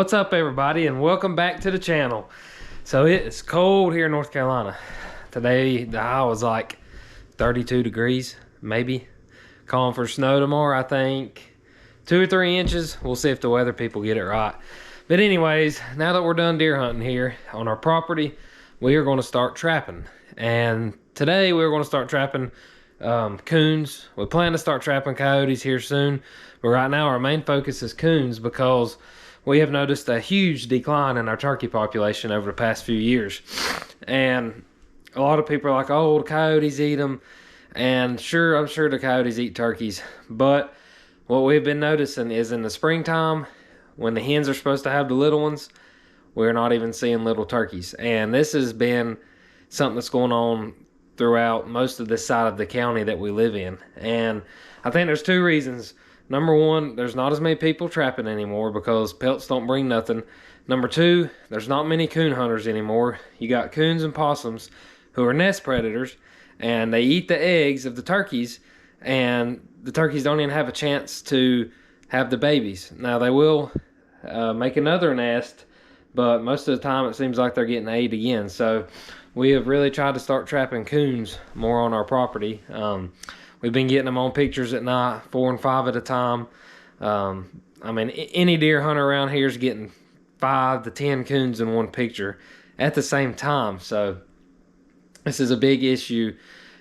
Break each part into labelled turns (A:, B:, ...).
A: What's up, everybody, and welcome back to the channel. So it's cold here in North Carolina. Today the high was like 32 degrees, maybe. Calling for snow tomorrow, I think 2 or 3 inches. We'll see if the weather people get it right. But anyways, now that we're done deer hunting here on our property, we are going to start trapping. And today we're going to start trapping coons. We plan to start trapping coyotes here soon, but right now our main focus is coons because we have noticed a huge decline in our turkey population over the past few years. And a lot of people are like, oh, the coyotes eat them. And sure, I'm sure the coyotes eat turkeys. But what we've been noticing is in the springtime, when the hens are supposed to have the little ones, we're not even seeing little turkeys. And this has been something that's going on throughout most of this side of the county that we live in. And I think there's 2 reasons. Number 1, there's not as many people trapping anymore because pelts don't bring nothing. Number 2, there's not many coon hunters anymore. You got coons and possums who are nest predators, and they eat the eggs of the turkeys, and the turkeys don't even have a chance to have the babies. Now they will make another nest, but most of the time it seems like they're getting ate again. So we have really tried to start trapping coons more on our property. We've been getting them on pictures at night, 4 and 5 at a time. I mean, any deer hunter around here is getting 5 to 10 coons in one picture at the same time. So this is a big issue,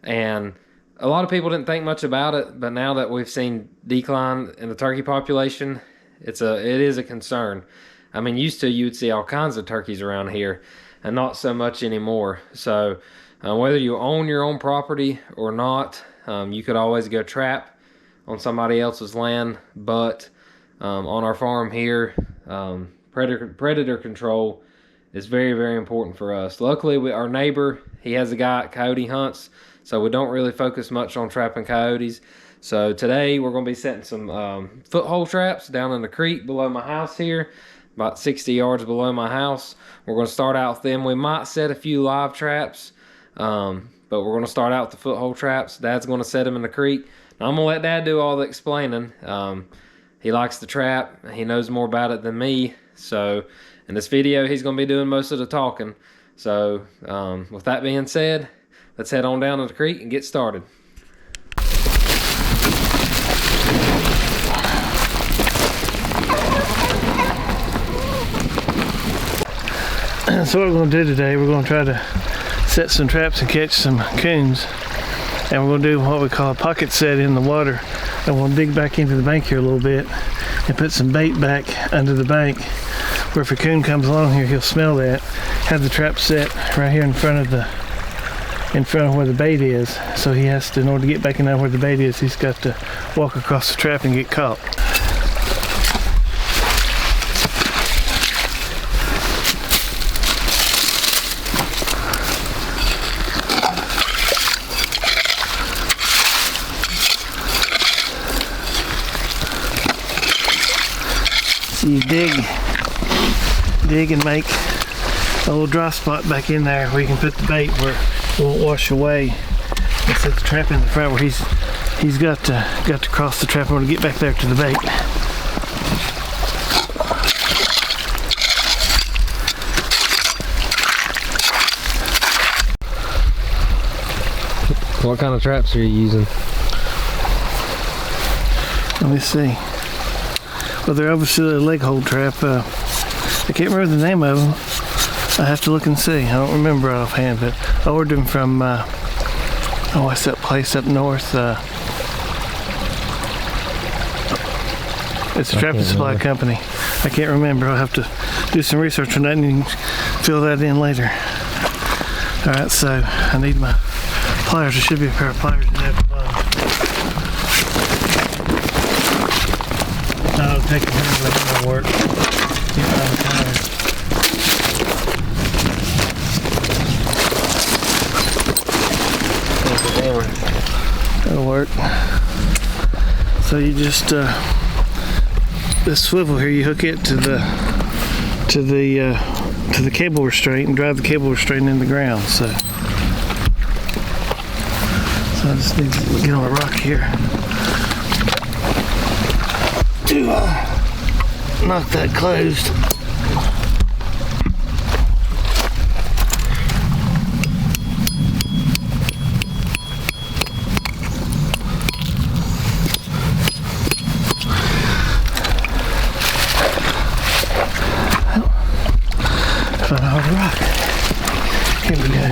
A: and a lot of people didn't think much about it, but now that we've seen decline in the turkey population, it is a concern. I mean, used to you would see all kinds of turkeys around here, and not so much anymore. So whether you own your own property or not, you could always go trap on somebody else's land, but on our farm here, predator control is very, very important for us. Luckily, our neighbor, he has a guy at coyote hunts, so we don't really focus much on trapping coyotes. So today we're going to be setting some foothold traps down in the creek below my house here, about 60 yards below my house. We're going to start out with them. We might set a few live traps, but we're going to start out with the foothold traps. Dad's going to set them in the creek. Now, I'm going to let Dad do all the explaining. He likes to trap. He knows more about it than me. So in this video, he's going to be doing most of the talking. So with that being said, let's head on down to the creek and get started.
B: So what we're going to do today, we're going to try to set some traps and catch some coons, and we're going to do what we call a pocket set in the water, and we'll dig back into the bank here a little bit and put some bait back under the bank where if a coon comes along here, he'll smell that. Have the trap set right here in front of where the bait is, so he has to, in order to get back in there where the bait is, he's got to walk across the trap and get caught. You dig and make a little dry spot back in there where you can put the bait where it won't wash away, and set the trap in the front where he's got to cross the trap in order to get back there to the bait.
A: What kind of traps are you using?
B: Let me see. Well, they're obviously a leg hold trap. I can't remember the name of them. I have to look and see. I don't remember offhand, but I ordered them from, what's that place up north? It's a trap and supply company. I can't remember. I'll have to do some research on that and fill that in later. Alright, so I need my pliers. There should be a pair of pliers in there at the bottom. I'll take a minute to let it work. Get on the tires. That'll work. So you just this swivel here, you hook it to the cable restraint and drive the cable restraint in the ground. So I just need to get on a rock here to knock that closed.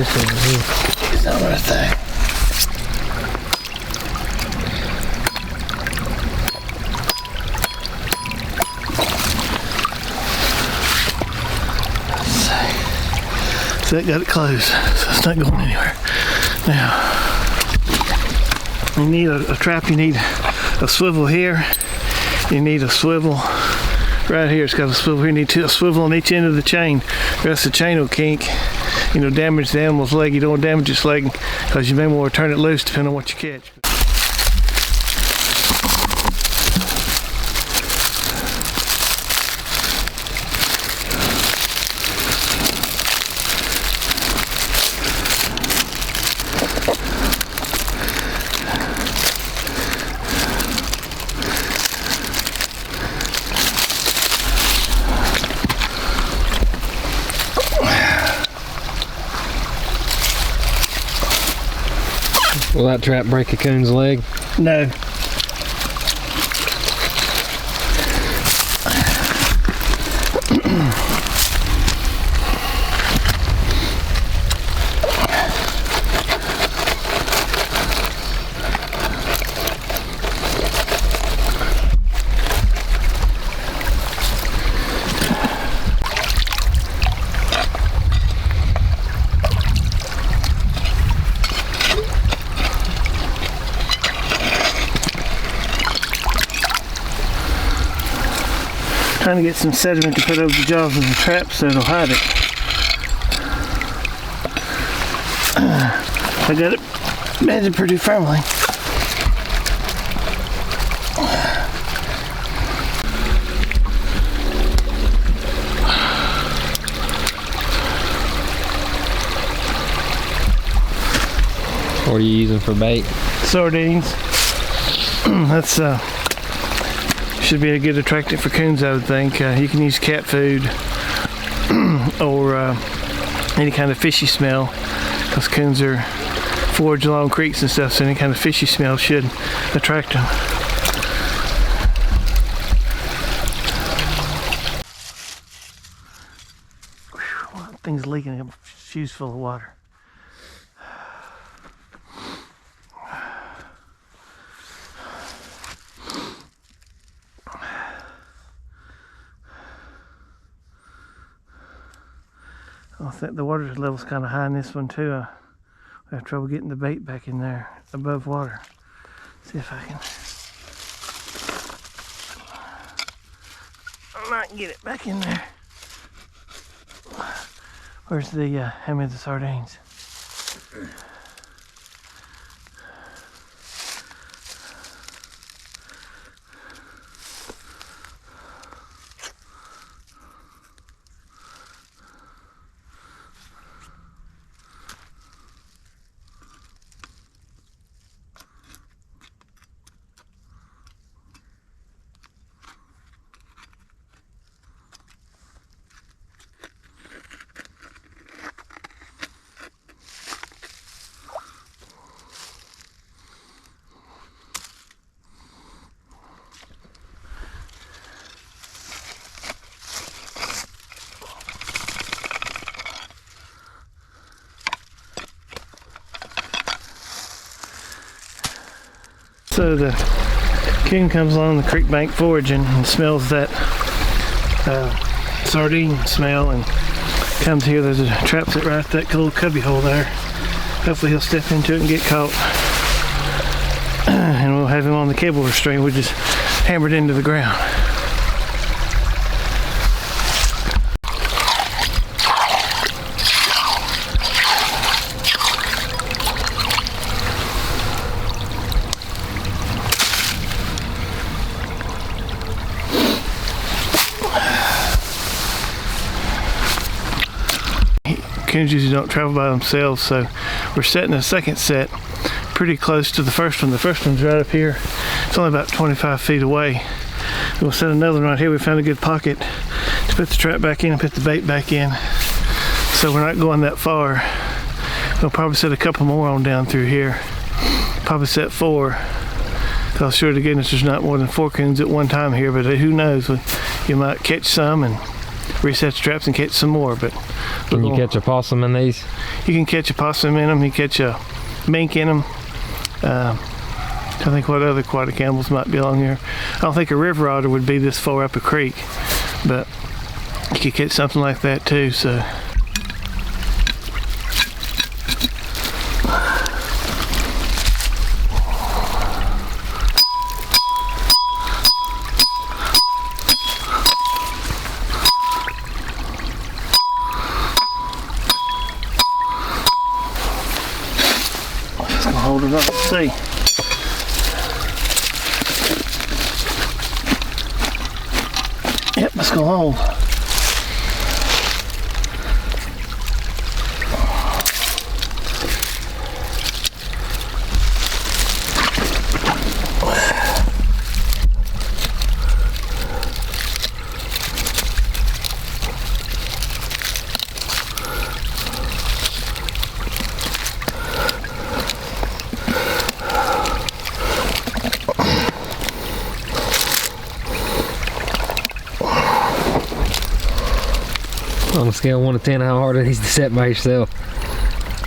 B: this over here. It's not right thing. So that got it closed, so it's not going anywhere. Now, you need a trap, you need a swivel here, you need a swivel right here. It's got a swivel here, you need a swivel on each end of the chain, or else the chain will kink, damage the animal's leg. You don't want to damage its leg because you may want to turn it loose depending on what you catch.
A: Will that trap break a coon's leg?
B: No. Trying to get some sediment to put over the jaws of the trap so it'll hide it. I got it bedded pretty firmly.
A: What are you using for bait?
B: Sardines. That's should be a good attractant for coons, I would think. You can use cat food or any kind of fishy smell, because coons are forage along creeks and stuff, so any kind of fishy smell should attract them. Whew, that thing's leaking. I got my shoes full of water. I think the water level's kind of high in this one too. I have trouble getting the bait back in there above water. See if I can get it back in there. Where's the how many of the sardines? So the coon comes along the creek bank foraging and smells that sardine smell and comes here. There's a trap set right at that little cubby hole there. Hopefully he'll step into it and get caught. And we'll have him on the cable restraint, which is hammered into the ground. Coons usually don't travel by themselves, so we're setting a second set pretty close to the first one. The first one's right up here. It's only about 25 feet away. We'll set another one right here. We found a good pocket to put the trap back in and put the bait back in. So we're not going that far. We'll probably set a couple more on down through here. Probably set 4. Because sure to goodness there's not more than 4 coons at one time here, but who knows, you might catch some and reset the traps and catch some more. But
A: Can you catch a possum in these?
B: You can catch a possum in them. You can catch a mink in them. I think what other aquatic animals might be along here. I don't think a river otter would be this far up a creek, but you could catch something like that too. So. Just gonna hold it up and see. Yep, let's go home.
A: On a scale of 1 to 10, how hard are these to set by yourself?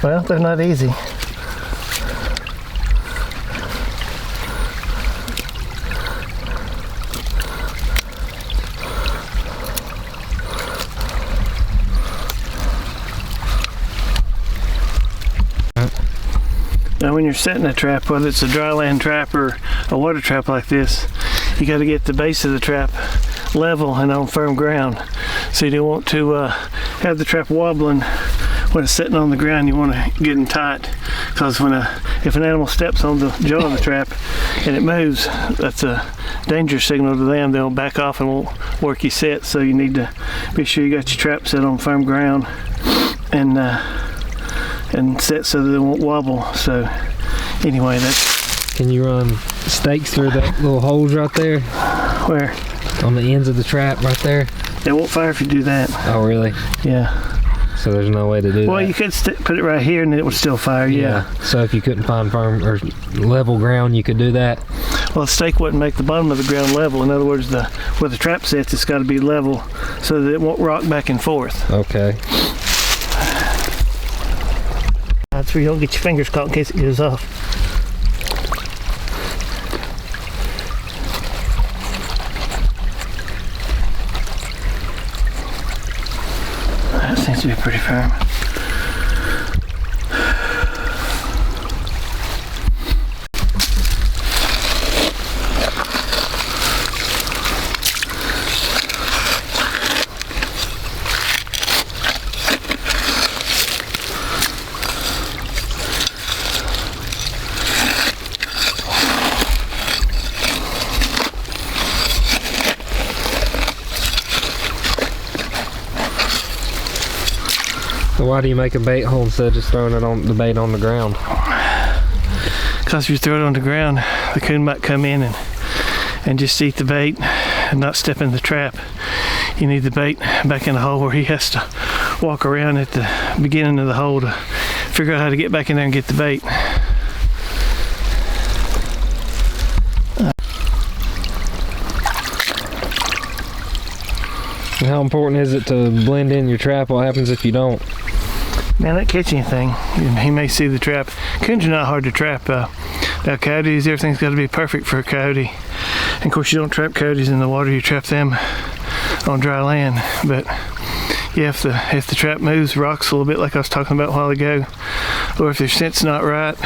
B: Well, they're not easy. Now when you're setting a trap, whether it's a dry land trap or a water trap like this, you got to get the base of the trap level and on firm ground. So you don't want to have the trap wobbling when it's sitting on the ground. You want to get it tight, because if an animal steps on the jaw of the trap and it moves, that's a danger signal to them. They'll back off and won't work you set. So you need to be sure you got your trap set on firm ground and set so that they won't wobble. So anyway, that's.
A: Can you run stakes through that little holes right there?
B: Where?
A: On the ends of the trap right there.
B: It won't fire if you do that.
A: Oh, really?
B: Yeah.
A: So there's no way to do that?
B: Well, you could put it right here and it would still fire, yeah.
A: So if you couldn't find firm or level ground, you could do that?
B: Well, the stake wouldn't make the bottom of the ground level. In other words, where the trap sets, it's got to be level so that it won't rock back and forth.
A: Okay.
B: That's where you don't get your fingers caught in case it goes off. That seems to be pretty firm.
A: So why do you make a bait hole instead of just throwing it on the bait on the ground?
B: Because if you throw it on the ground, the coon might come in and just eat the bait and not step in the trap. You need the bait back in the hole where he has to walk around at the beginning of the hole to figure out how to get back in there and get the bait.
A: How important is it to blend in your trap? What happens if you don't?
B: Man, not catch anything. He may see the trap. Coons are not hard to trap. Now coyotes, everything's got to be perfect for a coyote. And of course you don't trap coyotes in the water, you trap them on dry land. But yeah, if the trap moves, rocks a little bit like I was talking about a while ago, or if their scent's not right,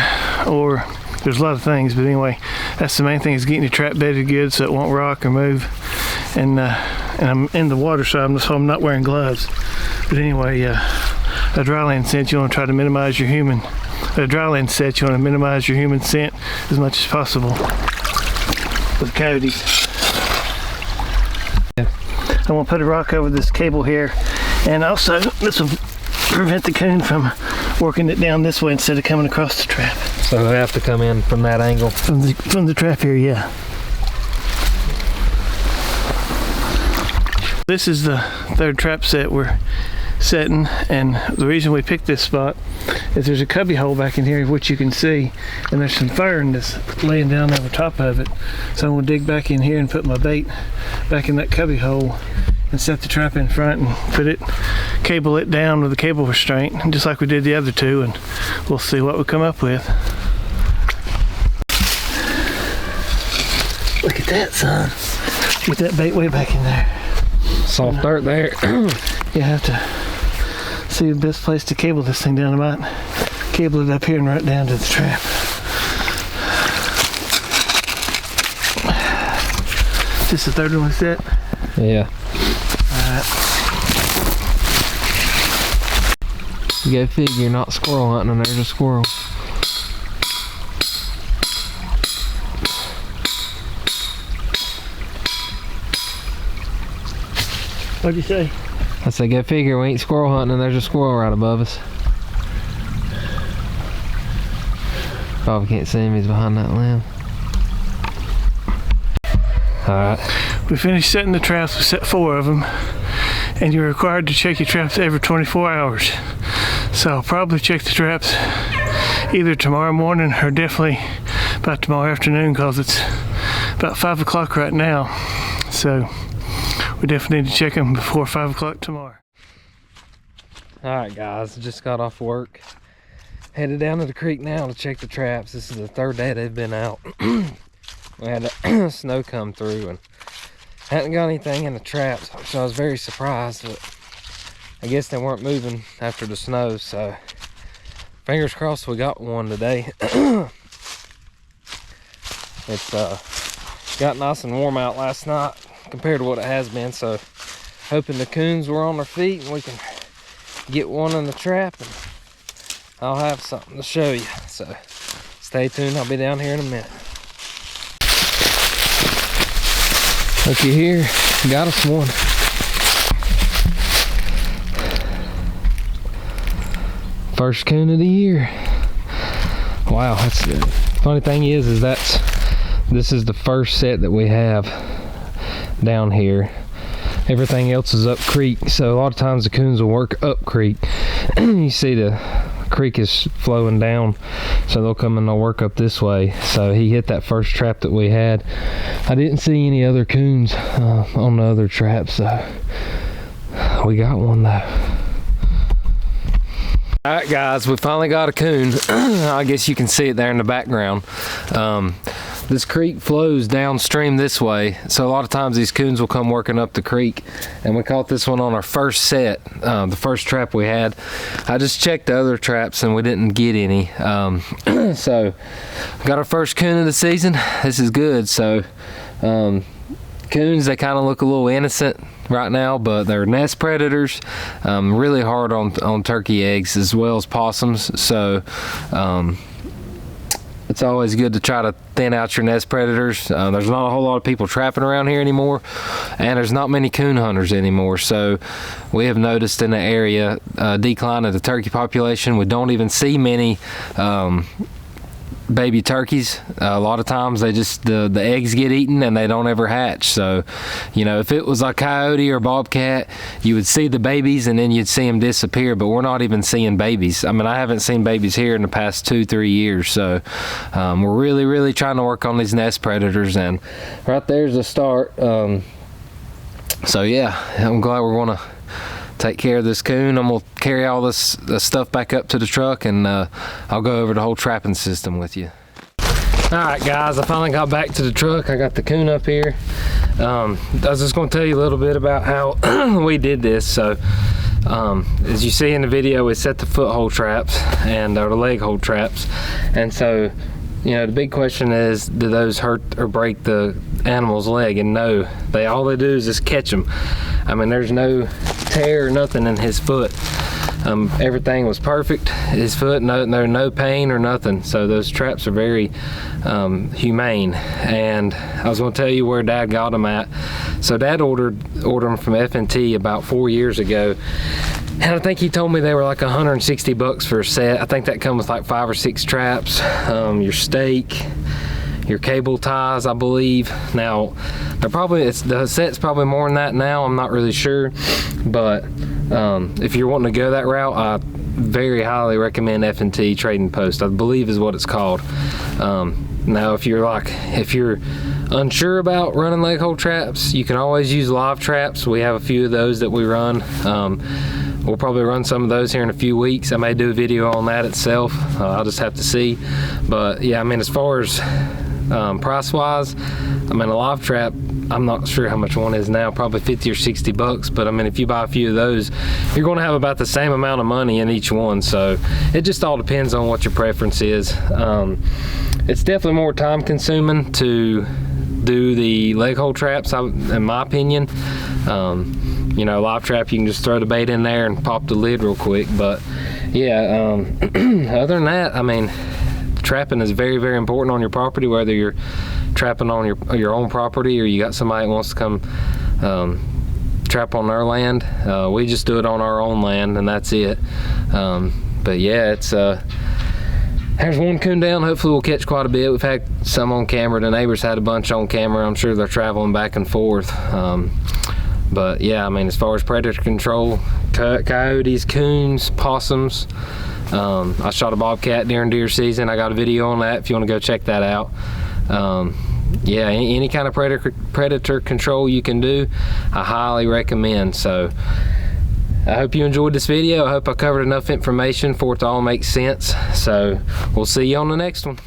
B: or there's a lot of things, but anyway, that's the main thing, is getting your trap bedded good so it won't rock or move. And I'm in the water, so I'm not wearing gloves. But anyway, a dry land scent, you want to try to minimize your human. A dry land set, you want to minimize your human scent as much as possible with coyotes.
A: Yeah.
B: I'm gonna put a rock over this cable here, and also this will prevent the coon from working it down this way instead of coming across the trap.
A: So they have to come in from that angle?
B: From the trap here, yeah. This is the third trap set we're setting, and the reason we picked this spot is there's a cubby hole back in here which you can see, and there's some fern that's laying down over top of it. So I'm gonna dig back in here and put my bait back in that cubby hole and set the trap in front and cable it down with a cable restraint, just like we did the other two, and we'll see what we come up with. Look at that, son. Get that bait way back in there.
A: Soft dirt there.
B: You have to see the best place to cable this thing down. I might cable it up here and right down to the trap. Is this the third one we set?
A: Yeah.
B: Alright.
A: You go figure, not squirrel hunting and there's a squirrel.
B: What'd you say?
A: I said, go figure, we ain't squirrel hunting and there's a squirrel right above us. Probably can't see him, he's behind that limb. Alright.
B: We finished setting the traps, we set 4 of them, and you're required to check your traps every 24 hours. So I'll probably check the traps either tomorrow morning or definitely about tomorrow afternoon, because it's about 5 o'clock right now. So we definitely need to check them before 5 o'clock tomorrow.
A: Alright guys, just got off work. Headed down to the creek now to check the traps. This is the 3rd day they've been out. We had snow come through and hadn't got anything in the traps, so I was very surprised, but I guess they weren't moving after the snow, so fingers crossed we got one today. It's got nice and warm out last night compared to what it has been, so hoping the coons were on their feet and we can get one in the trap and I'll have something to show you. So stay tuned, I'll be down here in a minute. Looky here, got us one. First coon of the year. Wow, that's good. Funny thing is this is the first set that we have down here. Everything else is up creek, so a lot of times the coons will work up creek. You see the creek is flowing down, so they'll come and they'll work up this way. So he hit that first trap that we had. I didn't see any other coons on the other trap, so we got one though. Alright guys, we finally got a coon. I guess you can see it there in the background. This creek flows downstream this way, so a lot of times these coons will come working up the creek, and we caught this one on our first set, the first trap we had. I just checked the other traps and we didn't get any. So got our first coon of the season. This is good. So coons, they kind of look a little innocent right now, but they're nest predators, really hard on turkey eggs as well as possums. So it's always good to try to thin out your nest predators. There's not a whole lot of people trapping around here anymore, and there's not many coon hunters anymore. So we have noticed in the area a decline of the turkey population. We don't even see many baby turkeys. A lot of times they just the eggs get eaten and they don't ever hatch. So you know, if it was a coyote or bobcat, you would see the babies and then you'd see them disappear, but we're not even seeing babies. I mean, I haven't seen babies here in the past 2-3 years. So we're really trying to work on these nest predators, and right there's the start. So yeah, I'm glad we're gonna take care of this coon. I'm gonna carry all this stuff back up to the truck, and I'll go over the whole trapping system with you. All right guys, I finally got back to the truck. I got the coon up here. I was just gonna tell you a little bit about how we did this. So as you see in the video, we set the foothold traps and the leg hold traps, and so you know, the big question is, do those hurt or break the animal's leg? And no, all they do is just catch them. I mean, there's no tear or nothing in his foot. Everything was perfect. His foot, no pain or nothing. So those traps are very humane. And I was going to tell you where Dad got them at. So Dad ordered them from F&T about 4 years ago. And I think he told me they were like $160 for a set. I think that comes with like 5 or 6 traps, your stake, your cable ties, I believe. Now, the set's probably more than that now. I'm not really sure, but if you're wanting to go that route, I very highly recommend F&T Trading Post. I believe is what it's called. Now, if you're unsure about running leg hold traps, you can always use live traps. We have a few of those that we run. We'll probably run some of those here in a few weeks. I may do a video on that itself. I'll just have to see. But yeah, I mean, as far as price wise, I mean, a live trap, I'm not sure how much one is now, probably 50 or 60 bucks. But I mean, if you buy a few of those, you're going to have about the same amount of money in each one. So it just all depends on what your preference is. It's definitely more time consuming to do the leg hold traps, in my opinion. You know, live trap, you can just throw the bait in there and pop the lid real quick. But yeah, other than that, I mean, trapping is very, very important on your property, whether you're trapping on your own property or you got somebody that wants to come trap on their land. We just do it on our own land, and that's it. But yeah, it's there's one coon down. Hopefully we'll catch quite a bit. We've had some on camera. The neighbors had a bunch on camera. I'm sure they're traveling back and forth. But yeah, I mean, as far as predator control, coyotes, coons, possums, I shot a bobcat during deer season. I got a video on that if you want to go check that out. Yeah, any kind of predator control you can do, I highly recommend. So I hope you enjoyed this video. I hope I covered enough information for it to all make sense. So we'll see you on the next one.